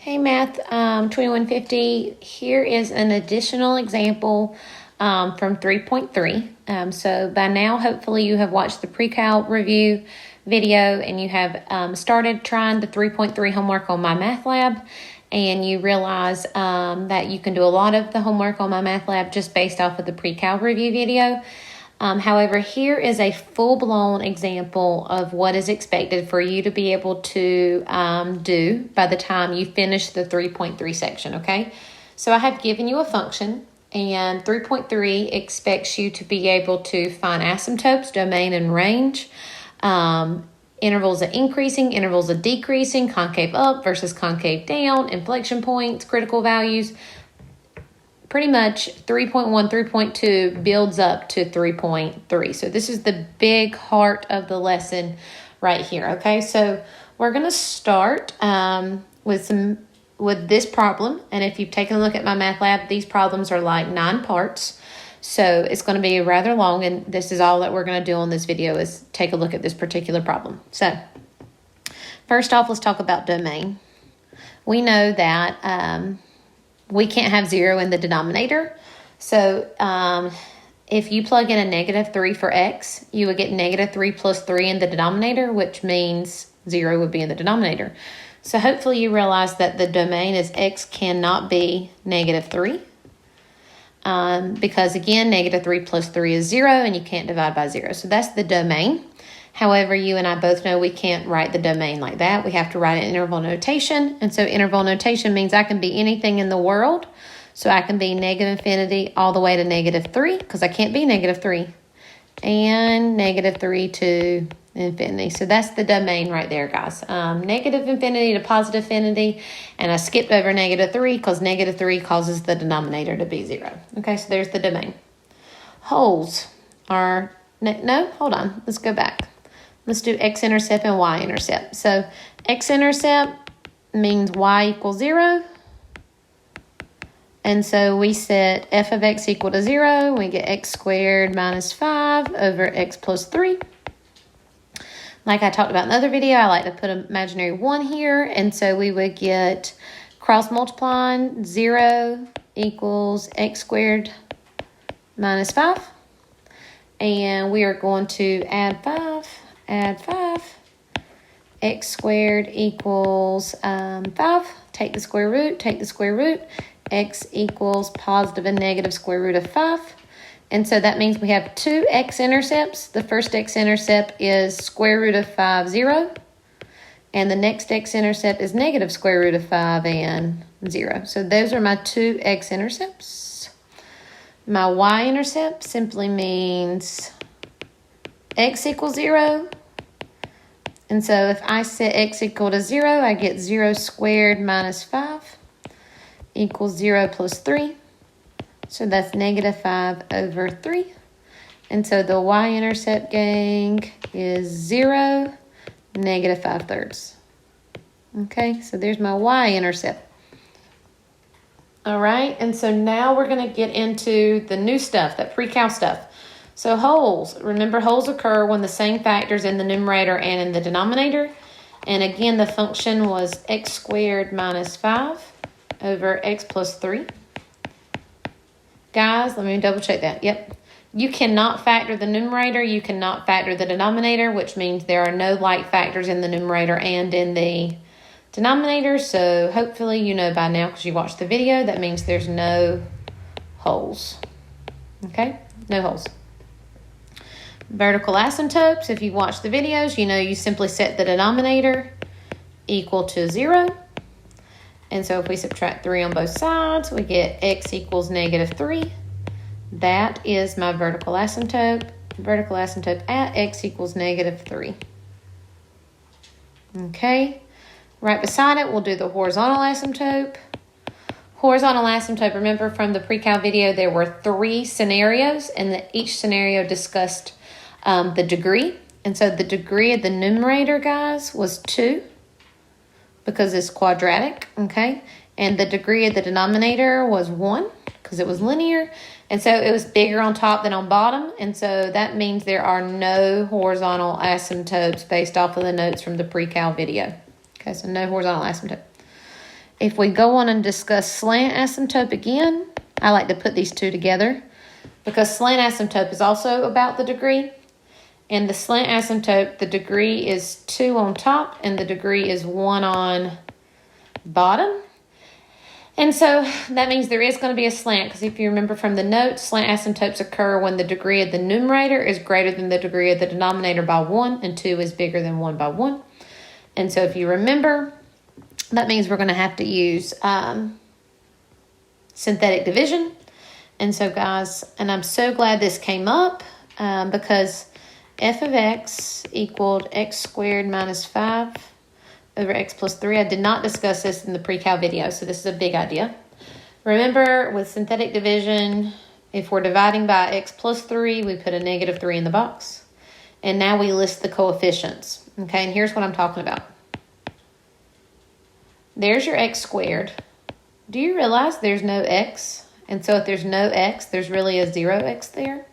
Hey Math 2150, here is an additional example from 3.3. So by now, hopefully you have watched the pre-cal review video and you have started trying the 3.3 homework on MyMathLab, and you realize that you can do a lot of the homework on MyMathLab just based off of the pre-cal review video. However, here is a full-blown example of what is expected for you to be able to do by the time you finish the 3.3 section, okay? So I have given you a function, and 3.3 expects you to be able to find asymptotes, domain, and range, intervals of increasing, intervals of decreasing, concave up versus concave down, inflection points, critical values. Pretty much 3.1, 3.2 builds up to 3.3. So this is the big heart of the lesson right here, okay? So we're going to start with this problem. And if you've taken a look at MyMathLab, these problems are like 9 parts. So it's going to be rather long, and this is all that we're going to do on this video is take a look at this particular problem. So first off, let's talk about domain. We know that we can't have 0 in the denominator. So if you plug in a -3 for x, you would get -3 plus 3 in the denominator, which means 0 would be in the denominator. So hopefully you realize that the domain is x cannot be -3. Because again, -3 plus 3 is 0, and you can't divide by 0. So that's the domain. However, you and I both know we can't write the domain like that. We have to write an interval notation. And so interval notation means I can be anything in the world. So I can be -infinity all the way to -3, because I can't be -3. And -3 to infinity. So that's the domain right there, guys. -infinity to positive infinity. And I skipped over -3 because -3 causes the denominator to be 0. Okay, so there's the domain. Holes are, no, hold on. Let's go back. Let's do x-intercept and y-intercept. So x-intercept means y equals 0. And so we set f of x equal to 0. We get x squared minus 5 over x plus 3. Like I talked about in the other video, I like to put an imaginary 1 here. And so we would get cross multiplying 0 equals x squared minus 5. And we are going to add 5. X squared equals 5. Take the square root. X equals positive and negative square root of 5. And so that means we have 2 x-intercepts. The first x-intercept is square root of 5, 0. And the next x-intercept is negative square root of 5 and 0. So those are my 2 x-intercepts. My y-intercept simply means x equals 0. And so if I set x equal to 0, I get 0 squared minus 5 equals 0 plus 3. So that's -5 over 3. And so the y-intercept, gang, is 0, -5 thirds. Okay, so there's my y-intercept. All right, and so now we're going to get into the new stuff, that pre-cal stuff. So holes, remember holes occur when the same factors in the numerator and in the denominator. And again, the function was x squared minus 5 over x plus 3. Guys, let me double check that. Yep. You cannot factor the numerator. You cannot factor the denominator, which means there are no like factors in the numerator and in the denominator. So hopefully you know by now because you watched the video, that means there's no holes. Okay? No holes. Vertical asymptotes, if you watch the videos, you know you simply set the denominator equal to 0. And so if we subtract 3 on both sides, we get x equals -3. That is my vertical asymptote. Vertical asymptote at x equals -3. Okay. Right beside it, we'll do the horizontal asymptote. Horizontal asymptote, remember from the pre-cal video, there were 3 scenarios, and each scenario discussed the degree. And so the degree of the numerator, guys, was 2 because it's quadratic, okay? And the degree of the denominator was 1 because it was linear. And so it was bigger on top than on bottom. And so that means there are no horizontal asymptotes based off of the notes from the pre-cal video. Okay, so no horizontal asymptote. if we go on and discuss slant asymptote again, I like to put these two together because slant asymptote is also about the degree. And the slant asymptote, the degree is 2 on top and the degree is 1 on bottom. And so that means there is going to be a slant, because if you remember from the notes, slant asymptotes occur when the degree of the numerator is greater than the degree of the denominator by 1 and 2 is bigger than 1 by 1. And so if you remember, that means we're going to have to use synthetic division. And so guys, and I'm so glad this came up because f of x equaled x squared minus 5 over x plus 3. I did not discuss this in the pre-cal video, so this is a big idea. Remember, with synthetic division, if we're dividing by x plus 3, we put a negative 3 in the box. And now we list the coefficients. Okay, and here's what I'm talking about. There's your x squared. Do you realize there's no x? And so if there's no x, there's really a 0x there.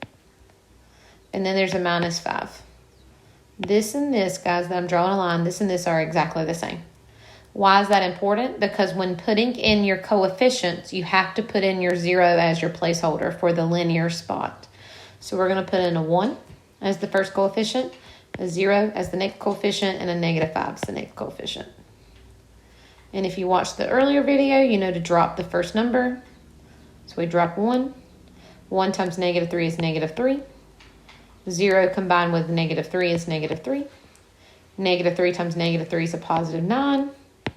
And then there's a minus 5. This and this, guys, that I'm drawing a line, this and this are exactly the same. Why is that important? Because when putting in your coefficients, you have to put in your 0 as your placeholder for the linear spot. So we're going to put in a 1 as the first coefficient, a 0 as the next coefficient, and a negative 5 as the next coefficient. And if you watched the earlier video, you know to drop the first number. So we drop 1. 1 times negative 3 is negative 3. 0 combined with negative 3 is negative 3. Negative 3 times negative 3 is a positive 9.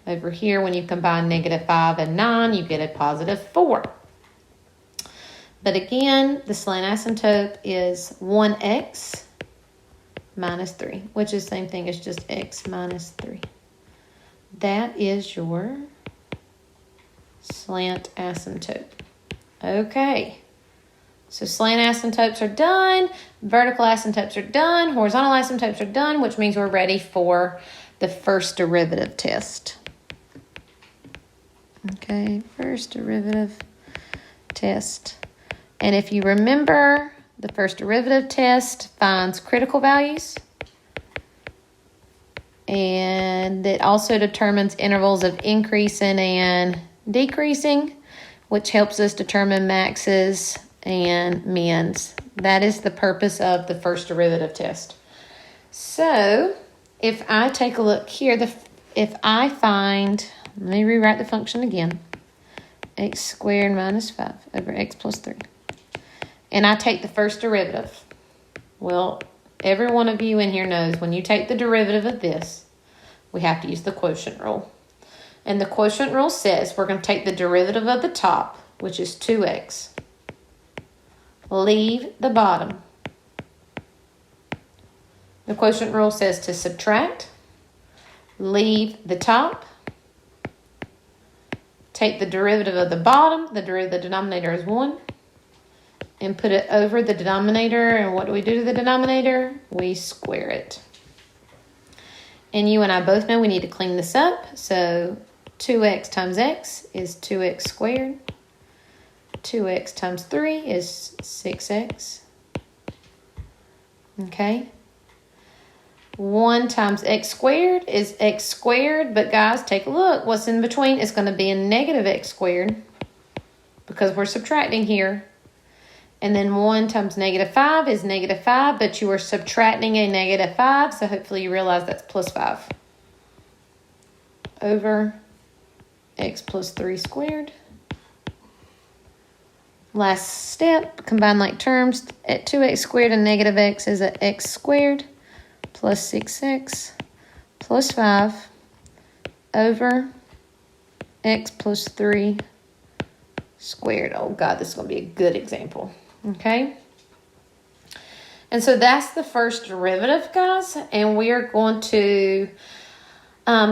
Over here, when you combine negative 5 and 9, you get a positive 4. But again, the slant asymptote is 1x minus 3, which is the same thing as just x minus 3. That is your slant asymptote. Okay. So slant asymptotes are done, vertical asymptotes are done, horizontal asymptotes are done, which means we're ready for the first derivative test. Okay, first derivative test. And if you remember, the first derivative test finds critical values. And it also determines intervals of increasing and decreasing, which helps us determine maxes and mins. That is the purpose of the first derivative test. So if I take a look here, if I find, let me rewrite the function again, x squared minus 5 over x plus 3. And I take the first derivative. Well, every one of you in here knows when you take the derivative of this, we have to use the quotient rule. And the quotient rule says we're going to take the derivative of the top, which is 2x. Leave the bottom. The quotient rule says to subtract, leave the top, take the derivative of the bottom, the derivative of the denominator is 1, and put it over the denominator. And what do we do to the denominator? We square it. And you and I both know we need to clean this up. So 2x times x is 2x squared. 2x times 3 is 6x. Okay. 1 times x squared is x squared. But guys, take a look. What's in between is going to be a negative x squared because we're subtracting here. And then 1 times negative 5 is negative 5, but you are subtracting a negative 5, so hopefully you realize that's plus 5 over x plus 3 squared. Last step, combine like terms. At 2x squared and negative x is a x squared plus 6x plus 5 over x plus 3 squared. Oh God, this is going to be a good example. Okay. And so that's the first derivative, guys. And we are going to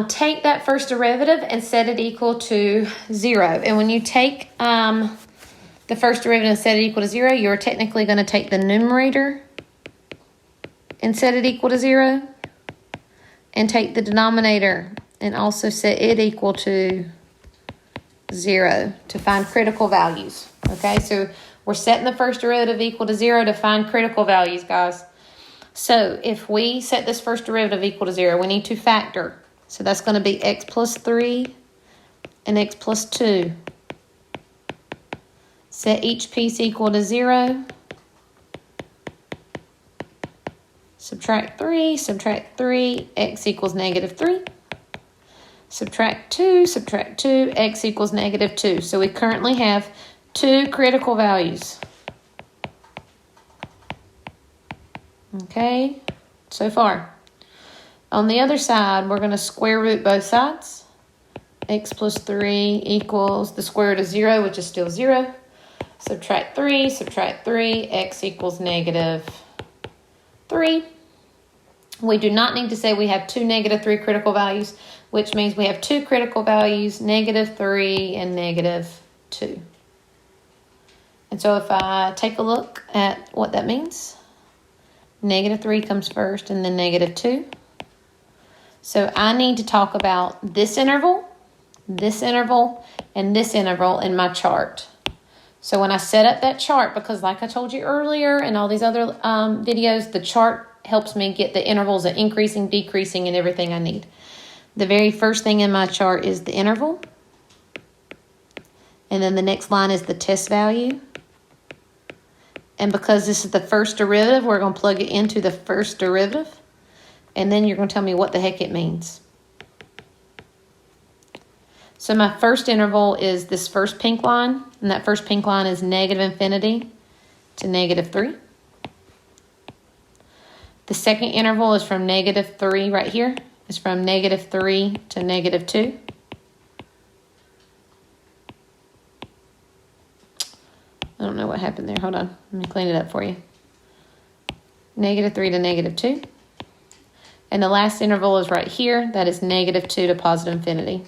take that first derivative and set it equal to 0. And when you take the first derivative and set it equal to 0, you're technically going to take the numerator and set it equal to 0. And take the denominator and also set it equal to 0 to find critical values. Okay, so we're setting the first derivative equal to 0 to find critical values, guys. So if we set this first derivative equal to 0, we need to factor. So that's going to be x plus 3 and x plus 2. Set each piece equal to 0. Subtract 3, x equals negative 3. Subtract 2, x equals negative 2. So we currently have 2 critical values. Okay, so far. On the other side, we're going to square root both sides. X plus 3 equals the square root of 0, which is still 0. Subtract 3, x equals negative 3. We do not need to say we have 2 negative 3 critical values, which means we have 2 critical values, negative 3 and negative 2. And so if I take a look at what that means, negative 3 comes first and then negative 2. So I need to talk about this interval, and this interval in my chart. So when I set up that chart, because like I told you earlier in all these other videos, the chart helps me get the intervals of increasing, decreasing, and everything I need. The very first thing in my chart is the interval. And then the next line is the test value. And because this is the first derivative, we're going to plug it into the first derivative. And then you're going to tell me what the heck it means. So my first interval is this first pink line. And that first pink line is negative infinity to negative 3. The second interval is from negative 3 right here. It's from negative 3 to negative 2. I don't know what happened there. Hold on. Let me clean it up for you. Negative 3 to negative 2. And the last interval is right here. That is negative 2 to positive infinity.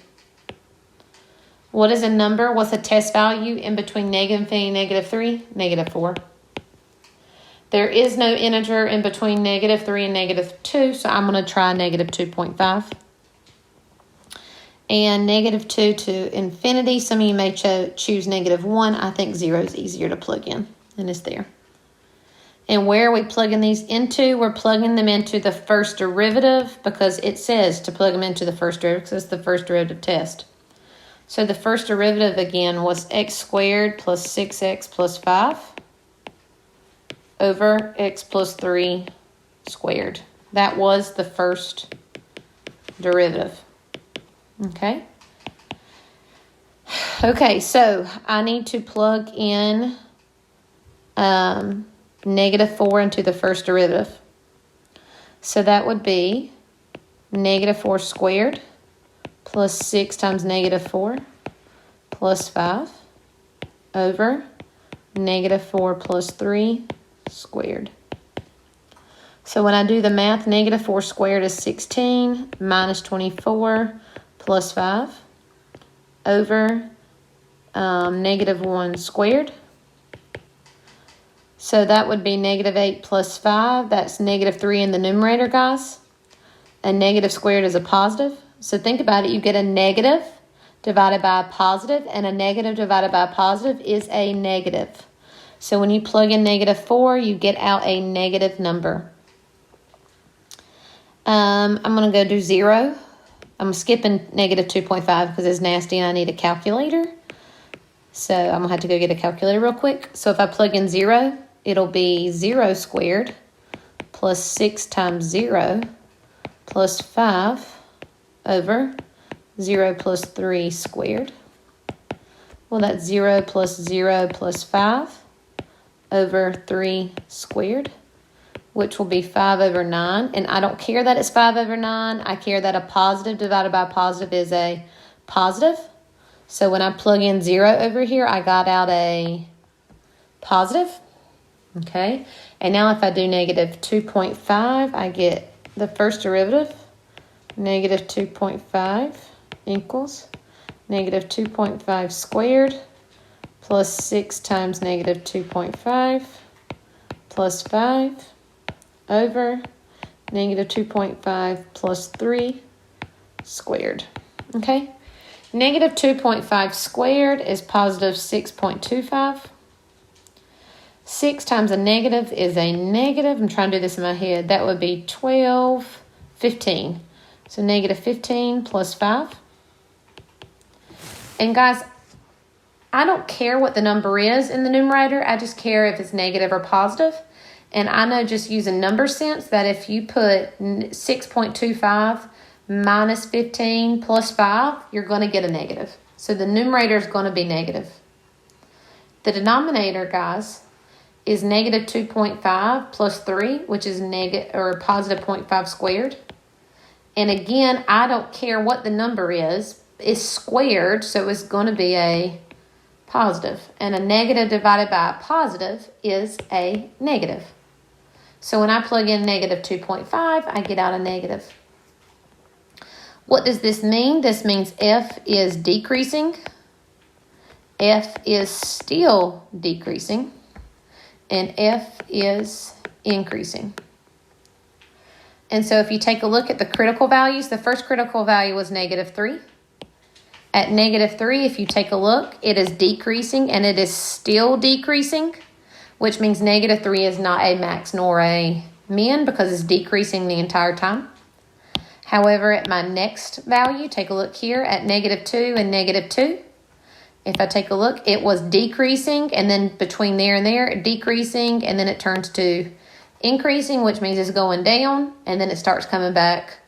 What is a number? What's a test value in between negative infinity and negative 3? Negative 4. There is no integer in between negative 3 and negative 2, so I'm going to try negative 2.5. And negative 2 to infinity, some of you may choose negative 1. I think 0 is easier to plug in, and it's there. And where are we plugging these into? We're plugging them into the first derivative because it says to plug them into the first derivative because it's the first derivative test. So the first derivative again was x squared plus 6x plus 5 over x plus 3 squared. That was the first derivative. Okay. Okay, so I need to plug in negative 4 into the first derivative. So that would be negative 4 squared plus 6 times negative 4 plus 5 over negative 4 plus 3 squared. So when I do the math, negative 4 squared is 16 minus 24 plus 5 over negative 1 squared. So that would be negative 8 plus 5. That's negative 3 in the numerator, guys. A negative squared is a positive. So think about it. You get a negative divided by a positive, and a negative divided by a positive is a negative. So when you plug in negative 4, you get out a negative number. I'm going to go do 0. I'm skipping negative 2.5 because it's nasty and I need a calculator. So I'm going to have to go get a calculator real quick. So if I plug in 0, it'll be 0 squared plus 6 times 0 plus 5 over 0 plus 3 squared. Well, that's 0 plus 0 plus 5 over 3 squared, which will be 5 over 9. And I don't care that it's 5 over 9. I care that a positive divided by a positive is a positive. So when I plug in 0 over here, I got out a positive. Okay. And now if I do negative 2.5, I get the first derivative. Negative 2.5 equals negative 2.5 squared plus 6 times negative 2.5 plus 5 over negative 2.5 plus 3 squared. Okay. Negative 2.5 squared is positive 6.25. 6 times a negative is a negative. I'm trying to do this in my head. That would be 15. So negative 15 plus 5. And guys, I don't care what the number is in the numerator. I just care if it's negative or positive. And I know just using number sense that if you put 6.25 minus 15 plus 5, you're going to get a negative. So the numerator is going to be negative. The denominator, guys, is negative 2.5 plus 3, which is positive 0.5 squared. And again, I don't care what the number is. It's squared, so it's going to be a positive. And a negative divided by a positive is a negative. So when I plug in negative 2.5, I get out a negative. What does this mean? This means F is decreasing. F is still decreasing. And F is increasing. And so if you take a look at the critical values, the first critical value was negative 3. At negative 3, if you take a look, it is decreasing and it is still decreasing, which means negative 3 is not a max nor a min because it's decreasing the entire time. However, at my next value, take a look here at negative 2 and negative 2. If I take a look, it was decreasing, and then between there and there, decreasing, and then it turns to increasing, which means it's going down, and then it starts coming back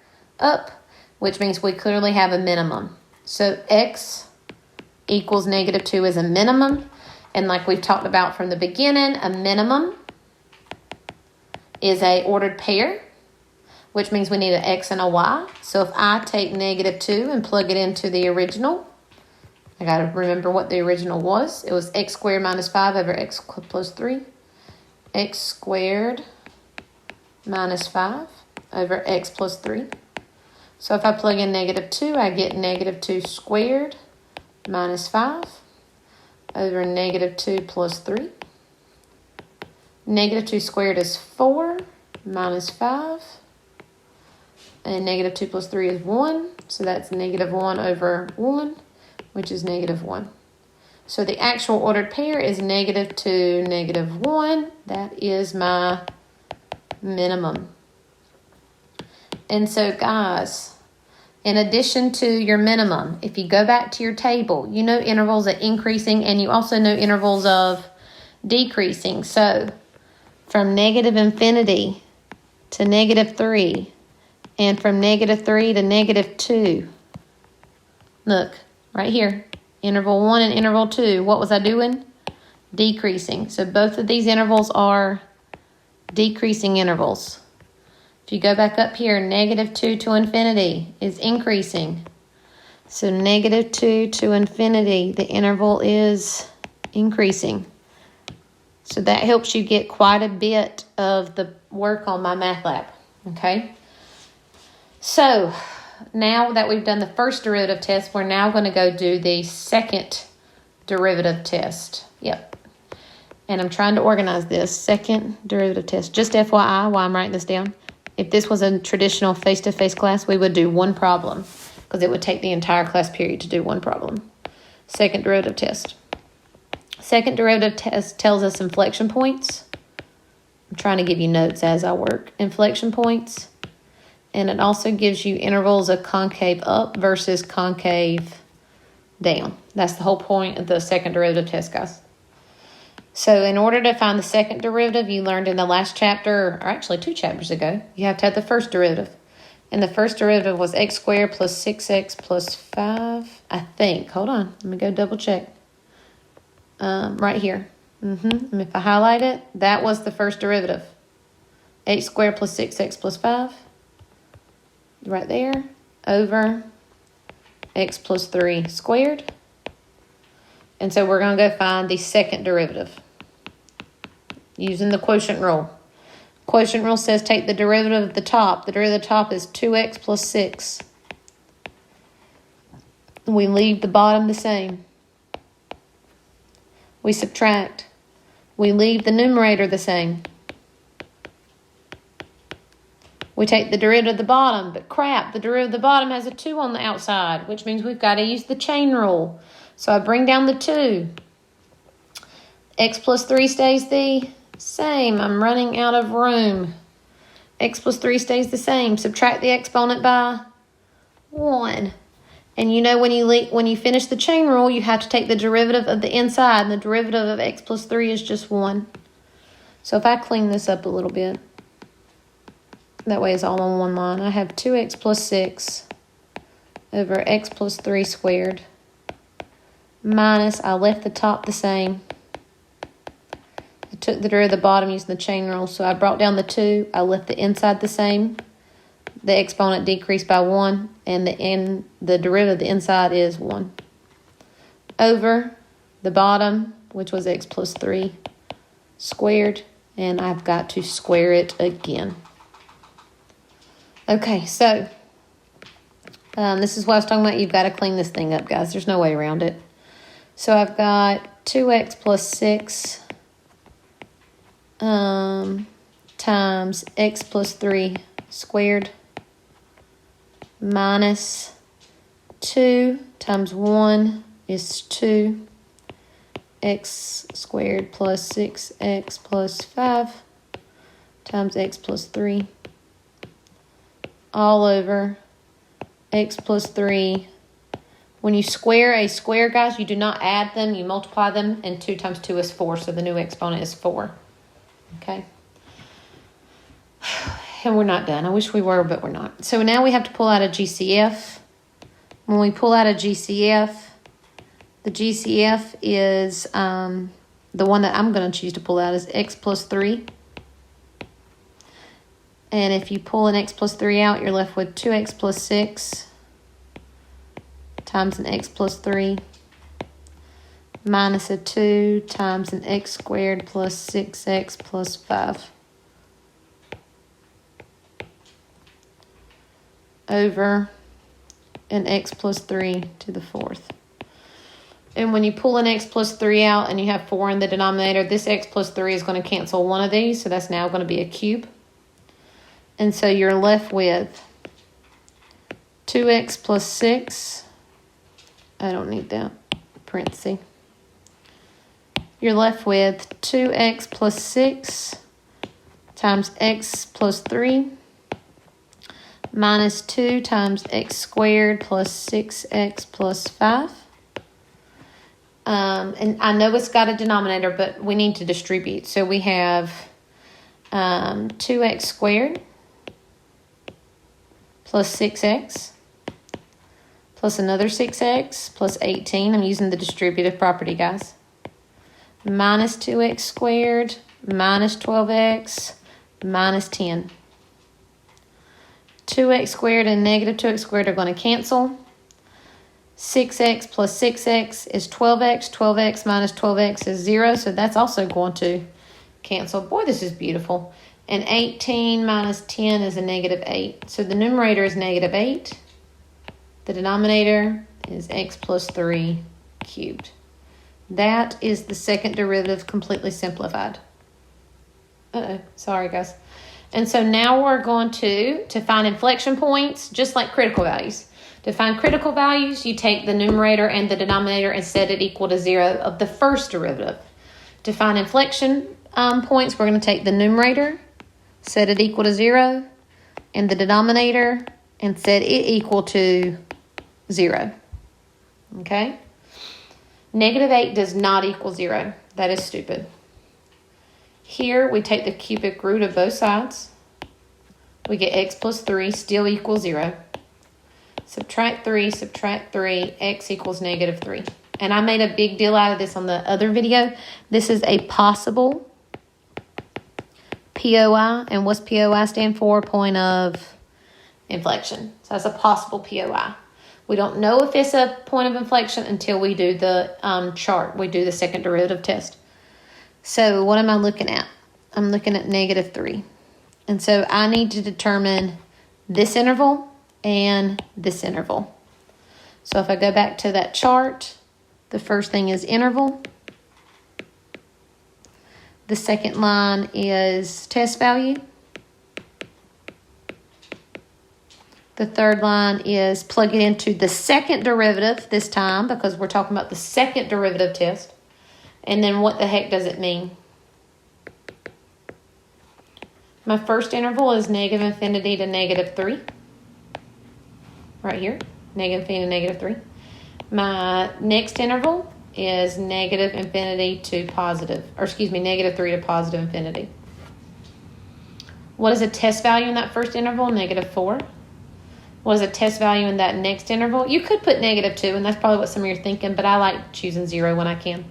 up, which means we clearly have a minimum. So x equals negative 2 is a minimum. And like we've talked about from the beginning, a minimum is a ordered pair, which means we need an x and a y. So if I take negative 2 and plug it into the original, I got to remember what the original was. It was x squared minus 5 over x plus 3. X squared minus 5 over x plus 3. So if I plug in negative 2, I get negative 2 squared minus 5 over negative 2 plus 3. Negative 2 squared is 4 minus 5. And negative 2 plus 3 is 1. So that's negative 1 over 1, which is negative 1. So the actual ordered pair is negative 2, negative 1. That is my minimum. And so, guys, in addition to your minimum, if you go back to your table, you know intervals of increasing and you also know intervals of decreasing. So from negative infinity to negative 3 and from negative 3 to negative 2. Look, right here, interval 1 and interval 2. What was I doing? Decreasing. So both of these intervals are decreasing intervals. If you go back up here, negative 2 to infinity is increasing. So negative 2 to infinity, the interval is increasing. So that helps you get quite a bit of the work on my math lab, okay? So now that we've done the first derivative test, we're now going to go do the second derivative test. Yep. And I'm trying to organize this. Second derivative test. Just FYI, while I'm writing this down. If this was a traditional face-to-face class, we would do one problem because it would take the entire class period to do one problem. Second derivative test. Second derivative test tells us inflection points. I'm trying to give you notes as I work. Inflection points. And it also gives you intervals of concave up versus concave down. That's the whole point of the second derivative test, guys. So in order to find the second derivative, you learned in the last chapter, or actually 2 chapters ago, you have to have the first derivative. And the first derivative was x squared plus 6x plus 5, I think. Hold on, let me go double check. Right here. And if I highlight it, that was the first derivative. X squared plus 6x plus 5. Right there. Over x plus 3 squared. And so we're going to go find the second derivative using the quotient rule. Quotient rule says take the derivative of the top. The derivative of the top is 2x plus 6. We leave the bottom the same. We subtract. We leave the numerator the same. We take the derivative of the bottom, but crap, the derivative of the bottom has a 2 on the outside, which means we've got to use the chain rule. So I bring down the 2. X plus 3 stays the same. I'm running out of room. X plus 3 stays the same. Subtract the exponent by 1. And you know when you finish the chain rule, you have to take the derivative of the inside, and the derivative of x plus 3 is just 1. So if I clean this up a little bit, that way it's all on one line. I have 2x plus 6 over x plus 3 squared minus, I left the top the same. I took the derivative of the bottom using the chain rule, so I brought down the 2. I left the inside the same. The exponent decreased by 1, and the derivative of the inside is 1. Over the bottom, which was x plus 3 squared, and I've got to square it again. Okay, so this is what I was talking about. You've got to clean this thing up, guys. There's no way around it. So I've got 2x plus 6 times x plus 3 squared minus 2 times 1 is 2, x squared plus 6x plus 5 times x plus 3 all over x plus 3. When you square a square, guys, you do not add them, you multiply them, and 2 times 2 is 4, so the new exponent is 4. Okay? And we're not done. I wish we were, but we're not. So now we have to pull out a GCF. When we pull out a GCF, the GCF is the one that I'm going to choose to pull out is x plus 3. And if you pull an x plus 3 out, you're left with 2x plus 6 times an x plus 3 minus a 2 times an x squared plus 6x plus 5 over an x plus 3 to the 4th. And when you pull an x plus 3 out and you have 4 in the denominator, this x plus 3 is going to cancel one of these, so that's now going to be a cube. And so you're left with 2x plus 6. I don't need that parenthesis. You're left with 2x plus 6 times x plus 3 minus 2 times x squared plus 6x plus 5. And I know it's got a denominator, but we need to distribute. So we have 2x squared plus 6x plus another 6x plus 18. I'm using the distributive property, guys. Minus 2x squared minus 12x minus 10. 2x squared and negative 2x squared are going to cancel. 6x plus 6x is 12x. 12x minus 12x is 0, so that's also going to cancel. Boy, this is beautiful. And 18 minus 10 is a negative 8. So the numerator is negative 8. The denominator is x plus 3 cubed. That is the second derivative completely simplified. Sorry, guys. And so now we're going to find inflection points, just like critical values. To find critical values, you take the numerator and the denominator and set it equal to 0 of the first derivative. To find inflection points, we're going to take the numerator, set it equal to 0, and the denominator, and set it equal to 0. Okay? Negative 8 does not equal 0. That is stupid. Here, we take the cubic root of both sides. We get x plus 3 still equals 0. Subtract 3, x equals negative 3. And I made a big deal out of this on the other video. This is a possible POI. And what's POI stand for? Point of inflection. So that's a possible POI. We don't know if it's a point of inflection until we do the chart. We do the second derivative test. So what am I looking at? I'm looking at negative 3. And so I need to determine this interval and this interval. So if I go back to that chart, the first thing is interval. The second line is test value. The third line is plug it into the second derivative this time because we're talking about the second derivative test. And then what the heck does it mean? My first interval is negative infinity to negative 3. Right here. negative infinity to negative 3. My next interval is negative infinity to positive, or excuse me, negative 3 to positive infinity. What is a test value in that first interval? Negative 4. What is a test value in that next interval? You could put negative 2, and that's probably what some of you are thinking, but I like choosing 0 when I can.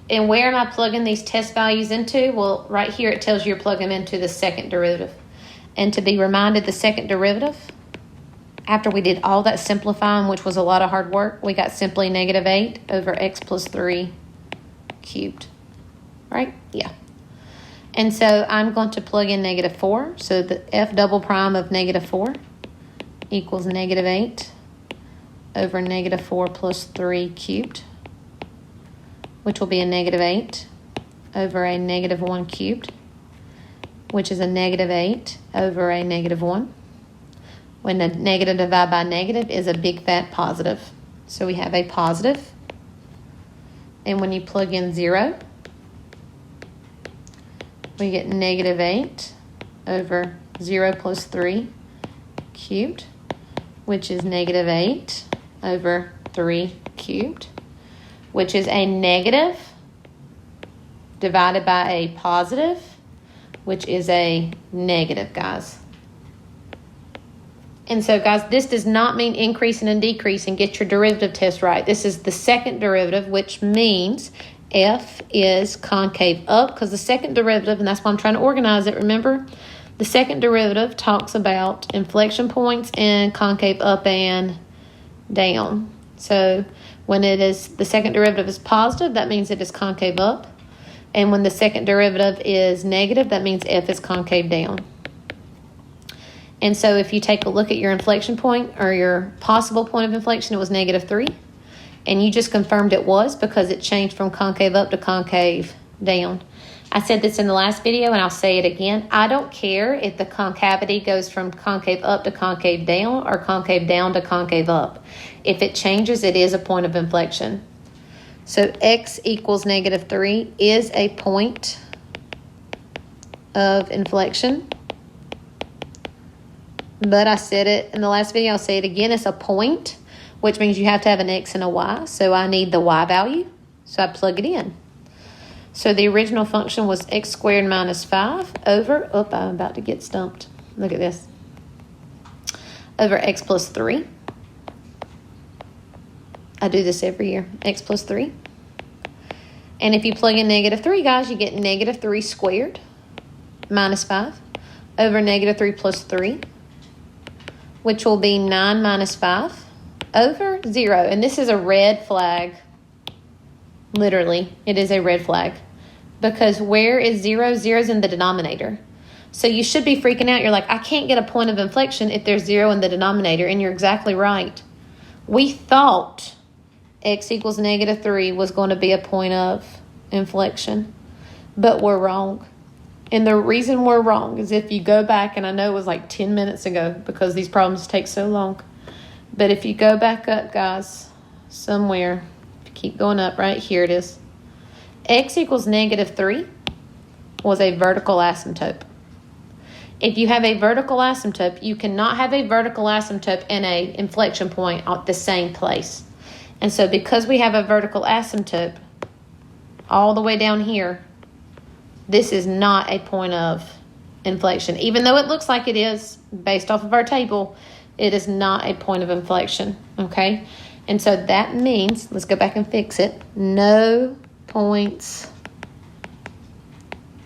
And where am I plugging these test values into? Well, right here it tells you you're plugging them into the second derivative. And to be reminded, the second derivative, after we did all that simplifying, which was a lot of hard work, we got simply negative 8 over x plus 3 cubed. Right? Yeah. And so I'm going to plug in negative 4. So the f double prime of negative 4 equals negative 8 over negative 4 plus 3 cubed, which will be a negative 8 over a negative 1 cubed, which is a negative 8 over a negative 1. When the negative divided by negative is a big fat positive. So we have a positive. And when you plug in 0, we get negative 8 over 0 plus 3 cubed, which is negative 8 over 3 cubed, which is a negative divided by a positive, which is a negative, guys. And so, guys, this does not mean increasing and decreasing. Get your derivative test right. This is the second derivative, which means f is concave up, because the second derivative, and that's why I'm trying to organize it, remember? The second derivative talks about inflection points and concave up and down. So when it is, the second derivative is positive, that means it is concave up. And when the second derivative is negative, that means f is concave down. And so if you take a look at your inflection point, or your possible point of inflection, it was negative 3. And you just confirmed it was, because it changed from concave up to concave down. I said this in the last video, and I'll say it again. I don't care if the concavity goes from concave up to concave down, or concave down to concave up. If it changes, it is a point of inflection. So x equals negative 3 is a point of inflection. But I said it in the last video, I'll say it again, it's a point, which means you have to have an x and a y. So I need the y value, so I plug it in. So the original function was x squared minus 5 over, I'm about to get stumped. Look at this. Over x plus 3. I do this every year, x plus 3. And if you plug in negative 3, guys, you get negative 3 squared minus 5 over negative 3 plus 3, which will be 9 minus 5 over 0. And this is a red flag. Literally, it is a red flag. Because where is 0? 0 is in the denominator. So you should be freaking out. You're like, I can't get a point of inflection if there's 0 in the denominator. And you're exactly right. We thought x equals negative 3 was going to be a point of inflection. But we're wrong. And the reason we're wrong is if you go back, and I know it was like 10 minutes ago because these problems take so long. But if you go back up, guys, somewhere, keep going up, right here it is. X equals negative 3 was a vertical asymptote. If you have a vertical asymptote, you cannot have a vertical asymptote and an inflection point at the same place. And so because we have a vertical asymptote all the way down here, this is not a point of inflection. Even though it looks like it is, based off of our table, it is not a point of inflection, okay? And so that means, let's go back and fix it, no points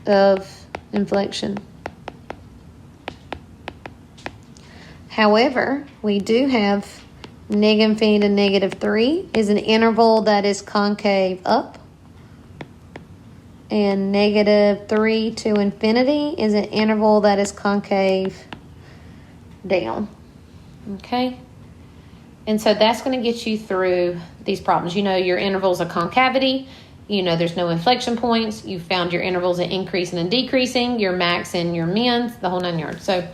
of inflection. However, we do have negative infinity to negative 3 is an interval that is concave up. And negative 3 to infinity is an interval that is concave down. Okay? And so that's going to get you through these problems. You know your intervals are concavity. You know there's no inflection points. You found your intervals are increasing and decreasing, your max and your mins, the whole 9 yards. So